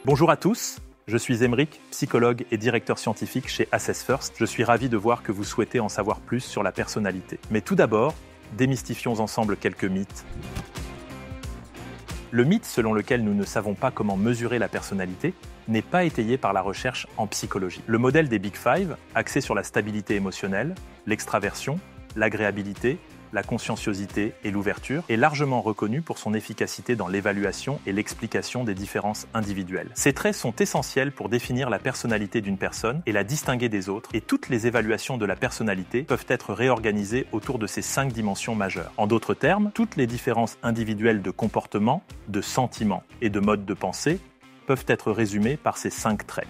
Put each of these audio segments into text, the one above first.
Bonjour à tous, je suis Aymeric, psychologue et directeur scientifique chez Assess First. Je suis ravi de voir que vous souhaitez en savoir plus sur la personnalité. Mais tout d'abord, démystifions ensemble quelques mythes. Le mythe selon lequel nous ne savons pas comment mesurer la personnalité n'est pas étayé par la recherche en psychologie. Le modèle des Big Five, axé sur la stabilité émotionnelle, l'extraversion, l'agréabilité, la conscienciosité et l'ouverture, est largement reconnu pour son efficacité dans l'évaluation et l'explication des différences individuelles. Ces traits sont essentiels pour définir la personnalité d'une personne et la distinguer des autres, et toutes les évaluations de la personnalité peuvent être réorganisées autour de ces 5 dimensions majeures. En d'autres termes, toutes les différences individuelles de comportement, de sentiment et de mode de pensée peuvent être résumées par ces 5 traits.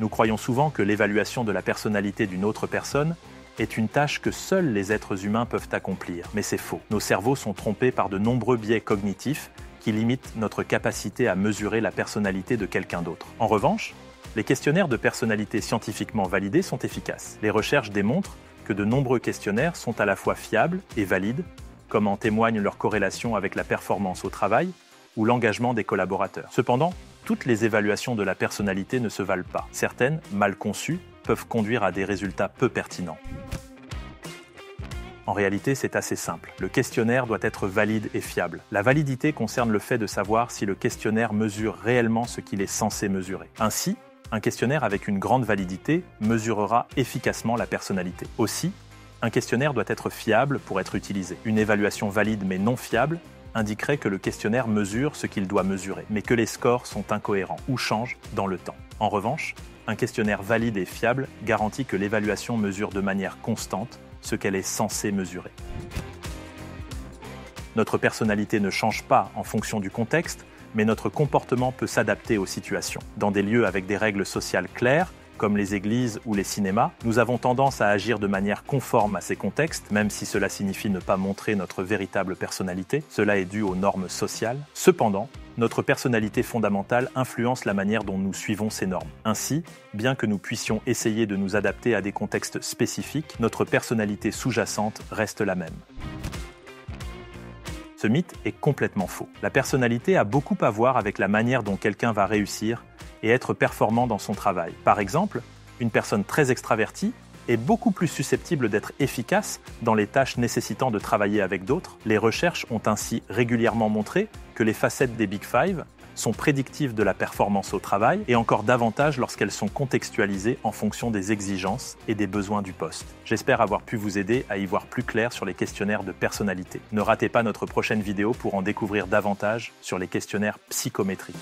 Nous croyons souvent que l'évaluation de la personnalité d'une autre personne est une tâche que seuls les êtres humains peuvent accomplir. Mais c'est faux. Nos cerveaux sont trompés par de nombreux biais cognitifs qui limitent notre capacité à mesurer la personnalité de quelqu'un d'autre. En revanche, les questionnaires de personnalité scientifiquement validés sont efficaces. Les recherches démontrent que de nombreux questionnaires sont à la fois fiables et valides, comme en témoigne leur corrélation avec la performance au travail ou l'engagement des collaborateurs. Cependant, toutes les évaluations de la personnalité ne se valent pas. Certaines, mal conçues, peuvent conduire à des résultats peu pertinents. En réalité, c'est assez simple. Le questionnaire doit être valide et fiable. La validité concerne le fait de savoir si le questionnaire mesure réellement ce qu'il est censé mesurer. Ainsi, un questionnaire avec une grande validité mesurera efficacement la personnalité. Aussi, un questionnaire doit être fiable pour être utilisé. Une évaluation valide mais non fiable indiquerait que le questionnaire mesure ce qu'il doit mesurer, mais que les scores sont incohérents ou changent dans le temps. En revanche, un questionnaire valide et fiable garantit que l'évaluation mesure de manière constante ce qu'elle est censée mesurer. Notre personnalité ne change pas en fonction du contexte, mais notre comportement peut s'adapter aux situations. Dans des lieux avec des règles sociales claires, comme les églises ou les cinémas, nous avons tendance à agir de manière conforme à ces contextes, même si cela signifie ne pas montrer notre véritable personnalité. Cela est dû aux normes sociales. Cependant, notre personnalité fondamentale influence la manière dont nous suivons ces normes. Ainsi, bien que nous puissions essayer de nous adapter à des contextes spécifiques, notre personnalité sous-jacente reste la même. Ce mythe est complètement faux. La personnalité a beaucoup à voir avec la manière dont quelqu'un va réussir et être performant dans son travail. Par exemple, une personne très extravertie est beaucoup plus susceptible d'être efficace dans les tâches nécessitant de travailler avec d'autres. Les recherches ont ainsi régulièrement montré que les facettes des Big Five sont prédictives de la performance au travail et encore davantage lorsqu'elles sont contextualisées en fonction des exigences et des besoins du poste. J'espère avoir pu vous aider à y voir plus clair sur les questionnaires de personnalité. Ne ratez pas notre prochaine vidéo pour en découvrir davantage sur les questionnaires psychométriques.